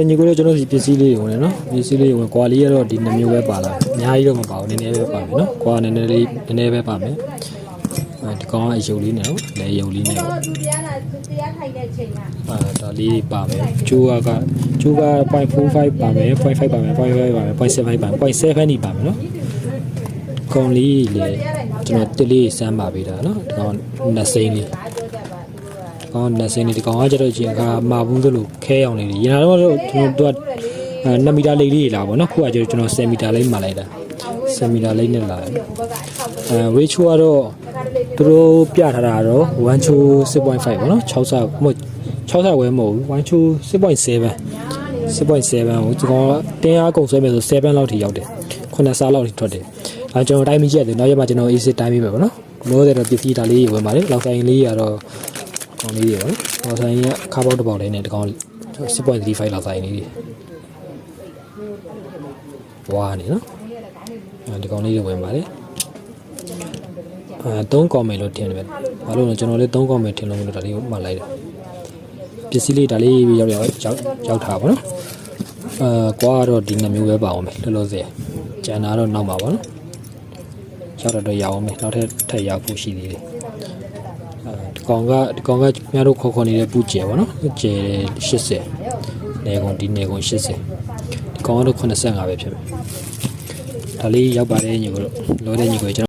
ညီကိုလည်းကျွန်တော်ဒီပစ္စည်းလေးဝင်နော်ပစ္စည်းလေးဝင်ကွာလေးရတော့ဒီနှမျိုးပဲပါလာအများကြီးတော့မပါဘူးနည်းနည်းပဲပါမယ်နော်ကွာနည်းနည်းပဲပါမယ်ဒီကောင်ကအယုတ်လေးနဲ့နော်လေယုတ်လေးနဲ့သူတရားထိုင်တဲ့ချိန်ကဒါလေးပါမယ်ကျိုးက0.45ပါမယ်0.5ပါမယ်0.5ပါမယ်0.75ပါမယ်0.7နေပါမယ်နော်ကောင်လေးလေကျွန်တော်တစ်လေးစမ်းပါပေးတာနော်ဒီကောင်နှစ်စိမ်းလေးကောင်းလက်စင်းလေးဒီကောင်ကကျတော့ချင်းကမာဘူးလို့ခဲအောင်လေးရနာတော့ကျွန်တော်တို့2မီတာလေးလေးလာပေါ့နော်ခုကကျတော့ကျွန်တော်10မီတာလေးမှလိုက်တာ10မီတာလေးနဲ့လာတယ်ဝေးချိုကတော့သူတို့ပြထားတာတော့1ချို6.5ပေါ့နော်6ဆမဟုတ်6ဆဝဲမဟုတ်ဘူး1ချို6.7ကိုဒီကောင်တင်းအားကုန်ဆွဲမယ်ဆို7လောက်ထိရောက်တယ်9ဆလောက်ထိထွက်တယ်ကျွန်တော်တိုင်းမကြည့်ရတယ်နောက်ရမှာကျွန်တော် AC တိုင်းပေးမယ်ပေါ့နော်လို့တဲ့တော့ပစ္စည်းဒါလေးဝင်ပါတယ်လောက်ဆိုင်လေးကတော့ကောင်းလေးရောနော်ဆိုင်ကခါပေါက်တစ်ပေါက်လေးနဲ့ဒီကောင်6.35လောက်ဆိုင်လေးဝါနေနော်ဒီကောင်လေးတွေဝင်ပါတယ်3ကောင်မယ်လို့ထင်တယ်ဘာလို့လဲကျွန်တော်လည်း3ကောင်မယ်ထင်လို့ဒါလေးကိုမှတ်လိုက်တယ်ပစ္စည်းလေးဒါလေးရောက်ထားပါနော်ကွာတော့ဒီနှမျိုးပဲပါအောင်မယ်လောလောဆယ်ကျန်တာတော့နောက်ပါပါနော်ရောက်တော့ရအောင်မယ်နောက်ထပ်ရောက်ဖို့ရှိသေးတယ်ဒီကောင်ကများတို့ခေါ်နေတဲ့ပူကျဲပေါ့နော်ကျဲ80နေကုန်ဒီနေကုန်80ဒီကောင်ကတော့85ပဲဖြစ်မယ်ဒါလေးရောက်ပါတယ်ညီကိုလိုတဲ့ညီကိုကျွန်တော်